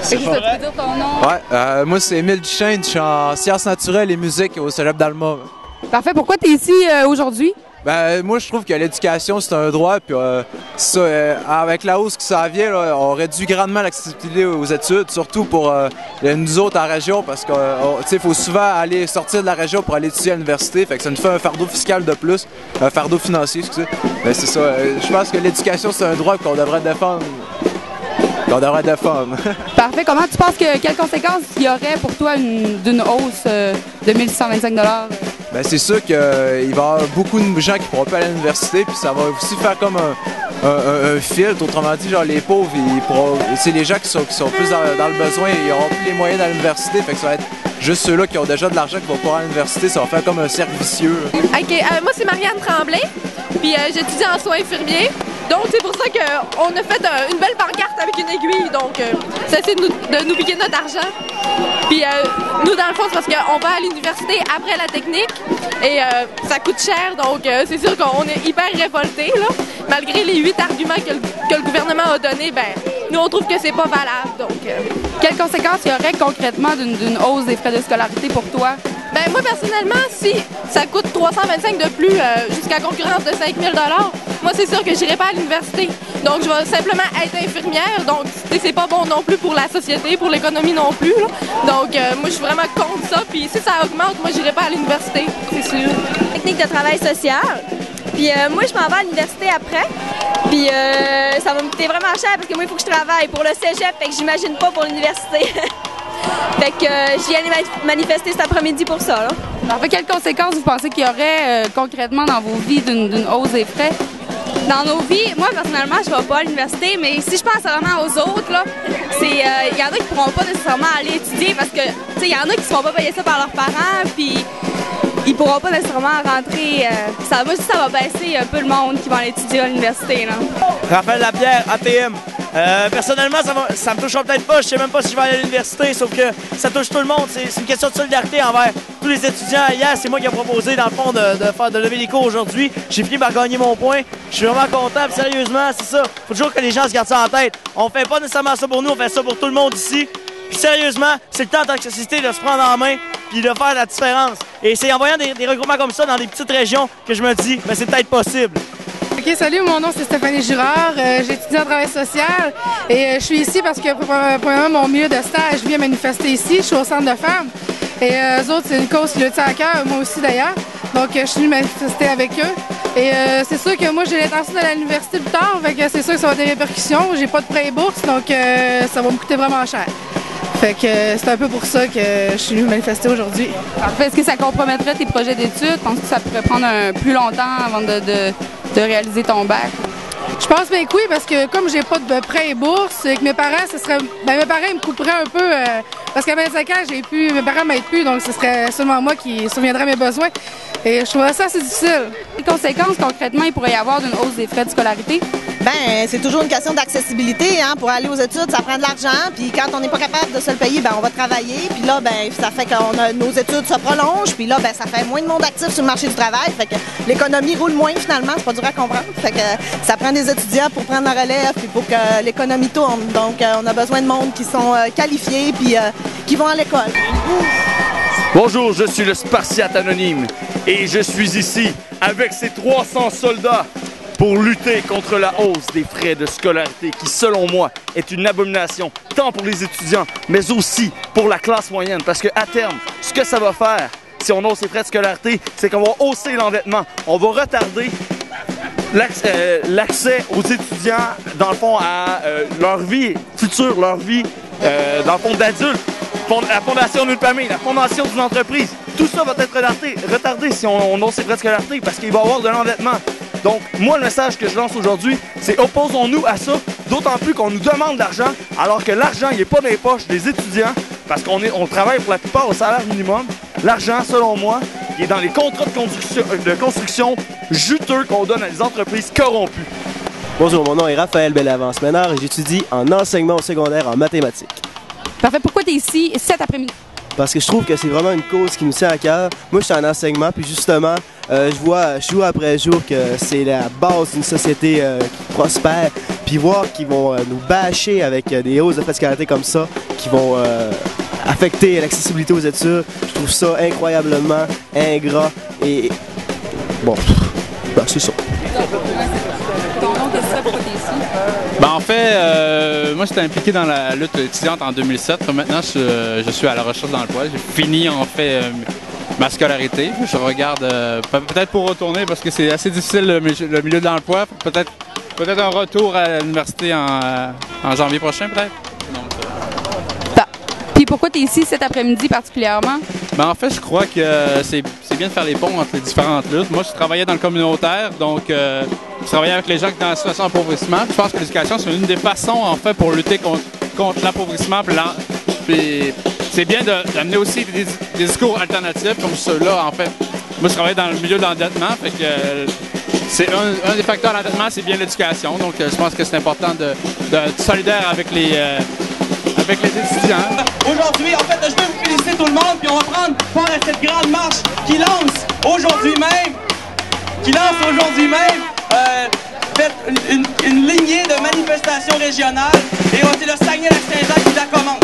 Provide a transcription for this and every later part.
C'est ça, tu peux dire ton nom? Ouais, moi c'est Émile Duchesne, je suis en sciences naturelles et musique au Cégep d'Alma. Parfait. Pourquoi tu es ici aujourd'hui? Ben, moi je trouve que l'éducation c'est un droit, puis avec la hausse qui s'en vient, là, on réduit grandement l'accessibilité aux études, surtout pour nous autres en région, parce qu'il faut souvent aller sortir de la région pour aller étudier à l'université, fait que ça nous fait un fardeau fiscal de plus, un fardeau financier, excusez. Ben, c'est ça, je pense que l'éducation c'est un droit qu'on devrait défendre. Parfait. Comment tu penses quelles conséquences il y aurait pour toi d'une hausse de 1625 $? Ben, c'est sûr qu'il va y avoir beaucoup de gens qui ne pourront pas aller à l'université, puis ça va aussi faire comme un filtre. Autrement dit, genre les pauvres, c'est les gens qui sont plus dans le besoin, ils n'auront plus les moyens d'aller à l'université, fait que ça va être juste ceux-là qui ont déjà de l'argent qui vont pouvoir aller à l'université, ça va faire comme un cercle vicieux. OK, moi c'est Marianne Tremblay, puis j'étudie en soins infirmiers. Donc c'est pour ça qu'on a fait une belle pancarte avec une aiguille, donc ça essaie de nous piquer notre argent. Puis nous dans le fond c'est parce qu'on va à l'université après la technique et ça coûte cher, donc c'est sûr qu'on est hyper révoltés là. Malgré les 8 arguments que le gouvernement a donnés, ben nous on trouve que c'est pas valable. Donc quelles conséquences il y aurait concrètement d'une hausse des frais de scolarité pour toi? Ben moi personnellement, si ça coûte 325 de plus jusqu'à concurrence de 5 000 $, moi c'est sûr que j'irai pas à l'université. Donc je vais simplement être infirmière, donc c'est pas bon non plus pour la société, pour l'économie non plus. Là. Donc moi je suis vraiment contre ça, puis si ça augmente, moi j'irai pas à l'université, c'est sûr. Technique de travail social. Puis moi, je m'en vais à l'université après. Puis ça va me coûter vraiment cher parce que moi, il faut que je travaille pour le cégep, fait que j'imagine pas pour l'université. Fait que j'y allais manifester cet après-midi pour ça. Là. En fait, quelles conséquences vous pensez qu'il y aurait concrètement dans vos vies d'une hausse des frais? Dans nos vies, moi personnellement, je ne vais pas à l'université, mais si je pense vraiment aux autres, là, il y en a qui ne pourront pas nécessairement aller étudier parce que il y en a qui ne se font pas payer ça par leurs parents, puis ils ne pourront pas nécessairement rentrer. Moi, ça va baisser un peu le monde qui va aller étudier à l'université. Raphaël Lapierre, APM. Personnellement, ça me touchera peut-être pas. Je sais même pas si je vais aller à l'université, sauf que ça touche tout le monde. C'est une question de solidarité envers tous les étudiants. Hier, c'est moi qui ai proposé, dans le fond, de lever les cours aujourd'hui. J'ai fini par gagner mon point. Je suis vraiment content. Puis, sérieusement, c'est ça. Faut toujours que les gens se gardent ça en tête. On fait pas nécessairement ça pour nous, on fait ça pour tout le monde ici. Puis sérieusement, c'est le temps en tant que société de se prendre en main puis de faire la différence. Et c'est en voyant des regroupements comme ça dans des petites régions que je me dis, mais c'est peut-être possible. OK, salut, mon nom c'est Stéphanie Girard, j'étudie en travail social et je suis ici parce que premièrement mon milieu de stage vient manifester ici, je suis au centre de femmes et eux autres c'est une cause qui le tient à cœur, moi aussi d'ailleurs, donc je suis venue manifester avec eux et c'est sûr que moi j'ai l'intention d'aller à l'université plus tard, fait que c'est sûr que ça va avoir des répercussions, j'ai pas de prêt et bourse donc ça va me coûter vraiment cher. Fait que c'est un peu pour ça que je suis venue manifester aujourd'hui. Parfait. Est-ce que ça compromettrait tes projets d'études? Penses-tu que ça pourrait prendre plus longtemps avant de réaliser ton bac? Je pense bien que oui, parce que comme j'ai pas de prêt et bourse, avec mes parents, mes parents me couperaient un peu, parce qu'à 25 ans, mes parents m'aident plus, donc ce serait seulement moi qui surviendrait à mes besoins. Et je trouve ça assez difficile. Quelles conséquences concrètement il pourrait y avoir d'une hausse des frais de scolarité? Ben, c'est toujours une question d'accessibilité. Hein. Pour aller aux études, ça prend de l'argent. Puis quand on n'est pas capable de se le payer, ben, on va travailler. Puis là, ben, ça fait que nos études se prolongent. Puis là, ben, ça fait moins de monde actif sur le marché du travail. Fait que l'économie roule moins finalement. C'est pas dur à comprendre. Fait que ça prend des étudiants pour prendre la relève puis pour que l'économie tourne. Donc, on a besoin de monde qui sont qualifiés puis qui vont à l'école. Bonjour, je suis le Spartiate Anonyme et je suis ici avec ces 300 soldats pour lutter contre la hausse des frais de scolarité qui, selon moi, est une abomination tant pour les étudiants, mais aussi pour la classe moyenne. Parce qu'à terme, ce que ça va faire, si on hausse les frais de scolarité, c'est qu'on va hausser l'endettement. On va retarder l'accès aux étudiants, dans le fond, à leur vie future, leur vie, dans le fond, d'adultes. La fondation d'une famille, la fondation d'une entreprise. Tout ça va être retardé si on hausse les frais de scolarité parce qu'il va y avoir de l'endettement. Donc, moi, le message que je lance aujourd'hui, c'est opposons-nous à ça, d'autant plus qu'on nous demande de l'argent, alors que l'argent, il n'est pas dans les poches des étudiants, parce qu'on travaille pour la plupart au salaire minimum. L'argent, selon moi, il est dans les contrats de construction juteux qu'on donne à des entreprises corrompues. Bonjour, mon nom est Raphaël Bellavance-Ménard et j'étudie en enseignement au secondaire en mathématiques. Parfait. Pourquoi tu es ici cet après-midi? parce que je trouve que c'est vraiment une cause qui nous tient à cœur. Moi, je suis en enseignement, puis justement, je vois jour après jour que c'est la base d'une société qui prospère, puis voir qu'ils vont nous bâcher avec des hausses de frais de scolarité comme ça, qui vont affecter l'accessibilité aux études, je trouve ça incroyablement ingrat et bon, ben, c'est ça. Ben, en fait, moi j'étais impliqué dans la lutte étudiante en 2007. Maintenant, je suis à la recherche d'emploi. J'ai fini en fait ma scolarité. Je regarde peut-être pour retourner parce que c'est assez difficile le milieu de l'emploi. Peut-être un retour à l'université en janvier prochain peut-être. Puis pourquoi tu es ici cet après-midi particulièrement? Ben, en fait, je crois que c'est bien de faire les ponts entre les différentes luttes. Moi, je travaillais dans le communautaire, donc je travaillais avec les gens qui sont dans la situation d'appauvrissement. Je pense que l'éducation, c'est une des façons, en fait, pour lutter contre l'appauvrissement. Puis c'est bien d'amener aussi des discours alternatifs comme ceux-là, en fait. Moi, je travaille dans le milieu de l'endettement, fait que c'est un des facteurs de l'endettement, c'est bien l'éducation. Donc, je pense que c'est important d'être solidaire avec les étudiants. Aujourd'hui, en fait, je veux vous féliciter tout le monde, puis on va prendre part à cette grande marche qui lance aujourd'hui même, fait une lignée de manifestations régionales, et c'est le Saguenay-Lac-Saint-Jean qui la commence.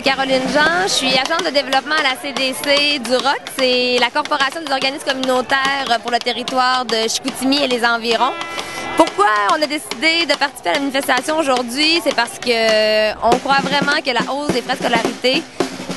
Caroline Jean, je suis agente de développement à la CDC du ROC, c'est la Corporation des organismes communautaires pour le territoire de Chicoutimi et les environs. Pourquoi on a décidé de participer à la manifestation aujourd'hui? C'est parce qu'on croit vraiment que la hausse des frais de scolarité,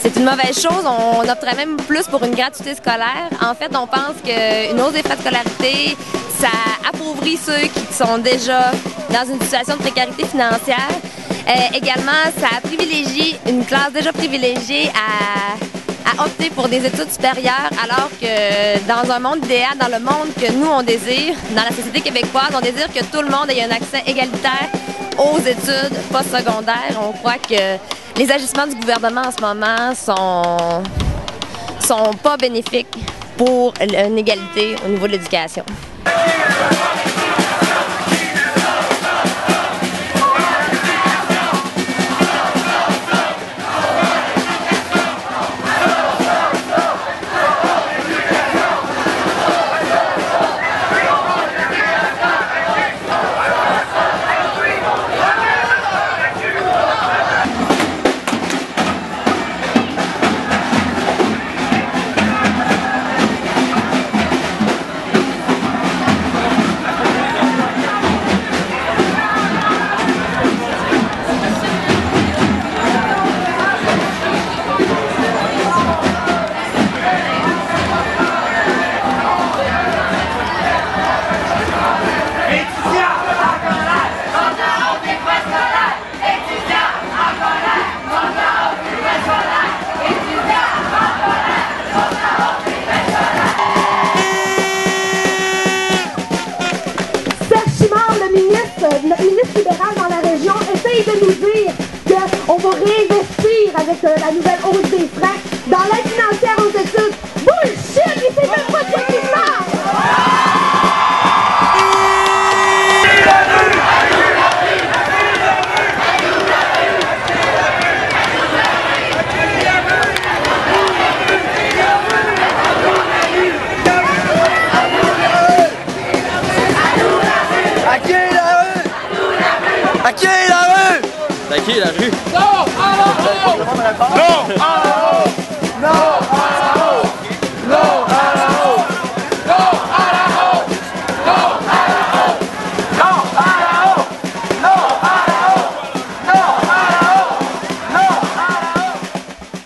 c'est une mauvaise chose. On opterait même plus pour une gratuité scolaire. En fait, on pense qu'une hausse des frais de scolarité, ça appauvrit ceux qui sont déjà dans une situation de précarité financière. Également, ça privilégie une classe déjà privilégiée à opter pour des études supérieures, alors que dans un monde idéal, dans le monde que nous, on désire, dans la société québécoise, on désire que tout le monde ait un accès égalitaire aux études postsecondaires. On croit que les agissements du gouvernement en ce moment sont pas bénéfiques pour une égalité au niveau de l'éducation. Notre ministre libéral dans la région essaye de nous dire qu'on va réinvestir avec la nouvelle hausse des frais dans l'aide financière aux études. Bullshit! Il sait même pas de quoi il parle! 3, 1,